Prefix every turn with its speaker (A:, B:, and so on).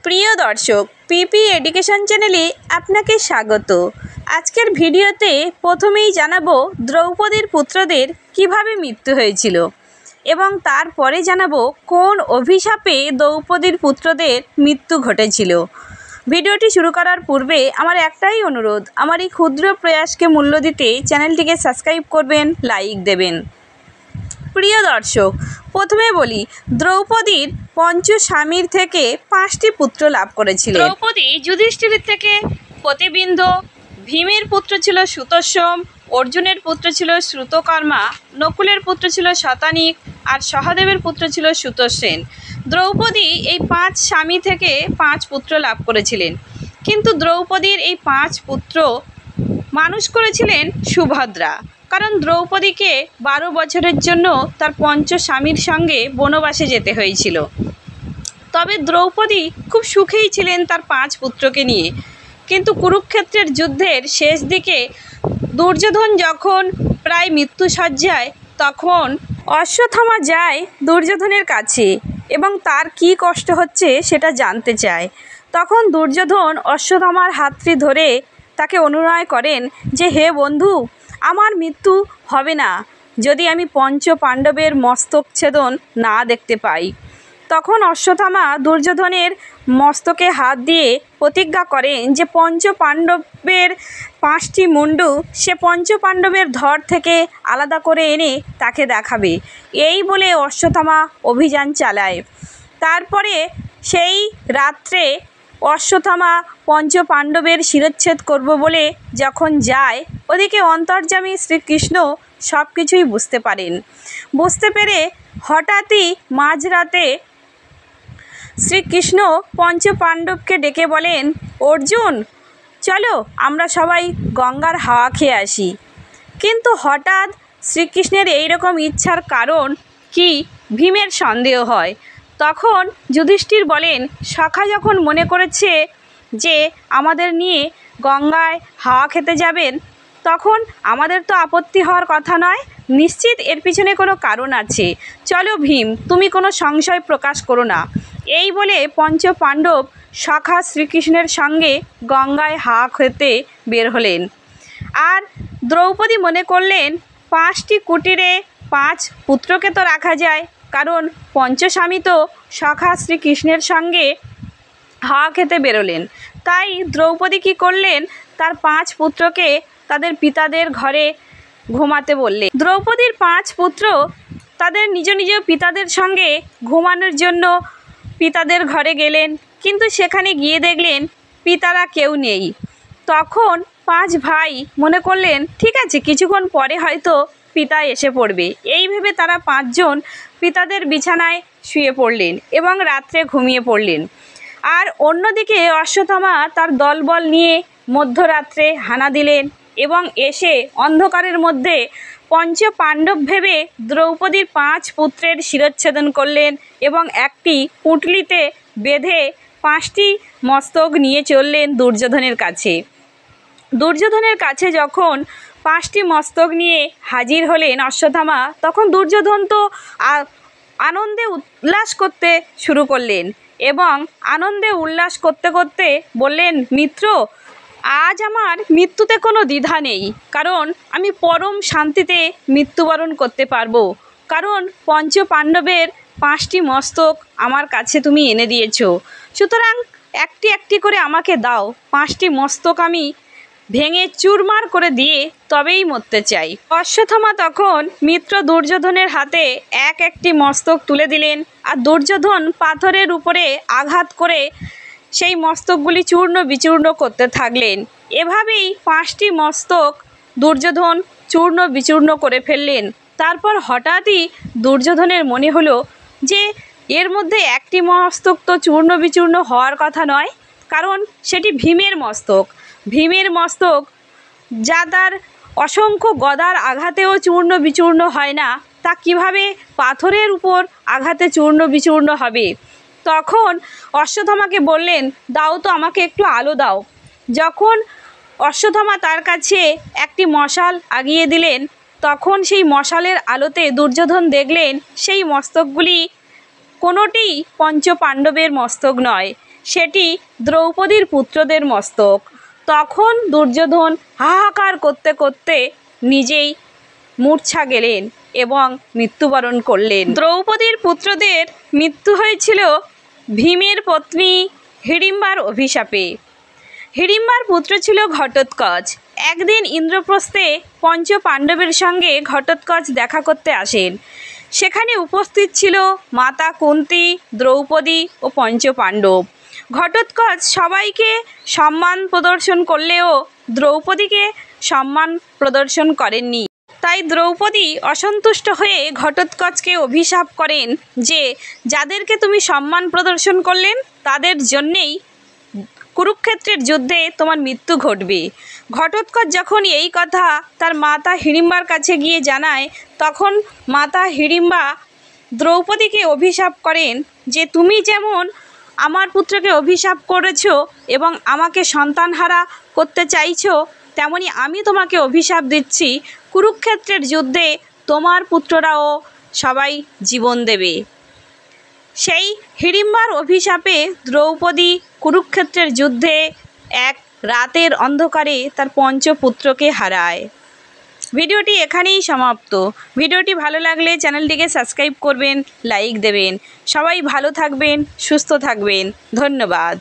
A: প্রিয় দর্শক, পিপি এডুকেশন চ্যানেলে আপনাকে স্বাগত। আজকের ভিডিওতে প্রথমেই জানাবো দ্রৌপদীর পুত্রদের কিভাবে মৃত্যু হয়েছিল এবং তারপরে জানাবো কোন অভিশাপে দ্রৌপদীর পুত্রদের মৃত্যু ঘটেছিল। ভিডিওটি শুরু করার পূর্বে আমার একটাই অনুরোধ, আমার এই ক্ষুদ্র প্রয়াসকে মূল্য দিতে চ্যানেলটিকে সাবস্ক্রাইব করবেন, লাইক দেবেন। প্রিয় দর্শক, প্রথমে বলি দ্রৌপদীর পঞ্চস্বামীর থেকে 5টি পুত্র লাভ করেছিলেন। দ্রৌপদী যুধিষ্ঠিরের থেকে প্রতিবিন্দ, ভীমের পুত্র ছিল সুতোষম, অর্জুনের পুত্র ছিল শ্রুতকর্মা, নকুলের পুত্র ছিল শতানিক আর সহদেবের পুত্র ছিল সুতোষসেন। দ্রৌপদী এই 5 স্বামী থেকে 5 পুত্র লাভ করেছিলেন, কিন্তু দ্রৌপদীর এই 5 পুত্র মানুষ করেছিলেন সুভদ্রা, কারণ দ্রৌপদীকে 12 বছরের জন্য তার পঞ্চস্বামীর সঙ্গে বনবাসে যেতে হয়েছিল। তবে দ্রৌপদী খুব সুখেই ছিলেন তার 5 পুত্রকে নিয়ে, কিন্তু কুরুক্ষেত্রের যুদ্ধের শেষ দিকে দুর্যোধন যখন প্রায় মৃত্যুশয্যায়, তখন অশ্বত্থামা যায় দুর্যোধনের কাছে এবং তার কি কষ্ট হচ্ছে সেটা জানতে চায়। তখন দুর্যোধন অশ্বত্থামার হাতটি ধরে তাকে অনুনয় করেন যে, হে বন্ধু, আমার মৃত্যু হবে না যদি আমি পঞ্চ পাণ্ডবের মস্তক ছেদন না দেখতে পাই। তখন অশ্বত্থামা দুর্যোধনের মস্তকে হাত দিয়ে প্রতিজ্ঞা করেন যে পঞ্চ পাণ্ডবের 5টি মুন্ডু সে পঞ্চ পাণ্ডবের ধর থেকে আলাদা করে এনে তাকে দেখাবে। এই বলে অশ্বত্থামা অভিযান চালায়। তারপরে সেই রাত্রে অশ্বত্থামা পঞ্চ পাণ্ডবের শিরচ্ছেদ করব বলে যখন যায়, ওদিকে অন্তর্যামী শ্রীকৃষ্ণ সব কিছুই বুঝতে পারেন। বুঝতে পেরে হঠাৎই মাঝরাতে শ্রীকৃষ্ণ পঞ্চ পাণ্ডবকে ডেকে বলেন, অর্জুন, চলো আমরা সবাই গঙ্গার হাওয়া খেয়ে আসি। কিন্তু হঠাৎ শ্রীকৃষ্ণের এইরকম ইচ্ছার কারণ কি ভীমের সন্দেহ হয়। তখন যুধিষ্ঠির বলেন, সখা যখন মনে করেছে যে আমাদের নিয়ে গঙ্গায় হাওয়া খেতে যাবেন, তখন আমাদের তো আপত্তি হওয়ার কথা নয়, নিশ্চিত এর পিছনে কোনো কারণ আছে। চলো ভীম, তুমি কোনো সংশয় প্রকাশ করো না। এই বলে পঞ্চ পাণ্ডব সখা শ্রীকৃষ্ণের সঙ্গে গঙ্গায় হাওয়া খেতে বের হলেন। আর দ্রৌপদী মনে করলেন 5টি কুটিরে 5 পুত্রকে তো রাখা যায়, কারণ পঞ্চস্বামী তো সখা শ্রীকৃষ্ণের সঙ্গে হাওয়া খেতে বেরোলেন। তাই দ্রৌপদী কী করলেন, তার 5 পুত্রকে তাদের পিতাদের ঘরে ঘুমাতে বললেন। দ্রৌপদীর 5 পুত্র তাদের নিজ নিজ পিতাদের সঙ্গে ঘুমানোর জন্য পিতাদের ঘরে গেলেন, কিন্তু সেখানে গিয়ে দেখলেন পিতারা কেউ নেই। তখন 5 ভাই মনে করলেন, ঠিক আছে, কিছুক্ষণ পরে হয়তো পিতা এসে পড়বে। এই ভেবে তারা 5 জন পিতাদের বিছানায় শুয়ে পড়লেন এবং রাত্রে ঘুমিয়ে পড়লেন। আর অন্যদিকে অশ্বত্থামা তার দলবল নিয়ে মধ্যরাত্রে হানা দিলেন এবং এসে অন্ধকারের মধ্যে পঞ্চ পাণ্ডব ভেবে দ্রৌপদীর 5 পুত্রের শিরচ্ছেদন করলেন এবং একটি পুঁটলিতে বেঁধে 5টি মস্তক নিয়ে চললেন দুর্যোধনের কাছে। দুর্যোধনের কাছে যখন 5টি মস্তক নিয়ে হাজির হলেন অশ্বত্থামা, তখন দুর্যোধন তো আনন্দে উল্লাস করতে শুরু করলেন এবং আনন্দে উল্লাস করতে করতে বললেন, মিত্র, আজ আমার মৃত্যুতে কোনো দ্বিধা নেই, কারণ আমি পরম শান্তিতে মৃত্যুবরণ করতে পারবো, কারণ পঞ্চ পাণ্ডবের 5টি মস্তক আমার কাছে তুমি এনে দিয়েছো। সুতরাং একটি একটি করে আমাকে দাও, 5টি মস্তক আমি ভেঙে চুরমার করে দিয়ে তবেই মরতে চাই। অশ্বত্থামা তখন মিত্র দুর্যোধনের হাতে একটি মস্তক তুলে দিলেন, আর দুর্যোধন পাথরের উপরে আঘাত করে সেই মস্তকগুলি চূর্ণ বিচূর্ণ করতে থাকলেন। এভাবেই 5টি মস্তক দুর্যোধন চূর্ণ বিচূর্ণ করে ফেললেন। তারপর হঠাৎই দুর্যোধনের মনে হলো যে এর মধ্যে একটি মস্তক তো চূর্ণ বিচূর্ণ হওয়ার কথা নয়, কারণ সেটি ভীমের মস্তক। ভীমের মস্তক যা তার অসংখ্য গদার আঘাতেও চূর্ণ বিচূর্ণ হয় না, তা কিভাবে পাথরের উপর আঘাতে চূর্ণ বিচূর্ণ হবে। তখন অশ্বত্থামাকে বললেন, দাও তো, আমাকে একটু আলো দাও। যখন অশ্বত্থামা তার কাছে একটি মশাল আগিয়ে দিলেন, তখন সেই মশালের আলোতে দুর্যোধন দেখলেন সেই মস্তকগুলি কোনোটিই পঞ্চ পাণ্ডবের মস্তক নয়। সেটি দ্রৌপদীর পুত্রদের মস্তক। তখন দুর্যোধন হাহাকার করতে করতে নিজেই মূর্ছা গেলেন এবং মৃত্যুবরণ করলেন। দ্রৌপদীর পুত্রদের মৃত্যু হয়েছিল ভীমের পত্নী হিড়িম্বার অভিশাপে। হিড়িম্বার পুত্র ছিল ঘটোৎকচ। একদিন ইন্দ্রপ্রস্থে পঞ্চ পাণ্ডবের সঙ্গে ঘটোৎকচ দেখা করতে আসেন। সেখানে উপস্থিত ছিল মাতা কুন্তী, দ্রৌপদী ও পঞ্চ পাণ্ডব। ঘটোৎকচ সবাইকে সম্মান প্রদর্শন করলেও দ্রৌপদীকে সম্মান প্রদর্শন করেননি। তাই দ্রৌপদী অসন্তুষ্ট হয়ে ঘটোৎকচকে অভিশাপ করেন যে যাদেরকে তুমি সম্মান প্রদর্শন করলেন তাদের জন্যেই কুরুক্ষেত্রের যুদ্ধে তোমার মৃত্যু ঘটবে। ঘটোৎকচ যখন এই কথা তার মাতা হিড়িম্বার কাছে গিয়ে জানায়, তখন মাতা হিড়িম্বা দ্রৌপদীকে অভিশাপ করেন যে তুমি যেমন আমার পুত্রকে অভিশাপ করেছো এবং আমাকে সন্তানহারা করতে চাইছো, তেমনি আমি তোমাকে অভিশাপ দিচ্ছি, কুরুক্ষেত্রের যুদ্ধে তোমার পুত্ররাও সবাই জীবন দেবে। সেই হিড়িম্বার অভিশাপে দ্রৌপদী কুরুক্ষেত্রের যুদ্ধে এক রাতের অন্ধকারে তার পঞ্চপুত্রকে হারায়। ভিডিওটি এখানেই সমাপ্ত। ভিডিওটি ভালো লাগলে চ্যানেলটিকে সাবস্ক্রাইব করবেন, লাইক দেবেন। সবাই ভালো থাকবেন, সুস্থ থাকবেন। ধন্যবাদ।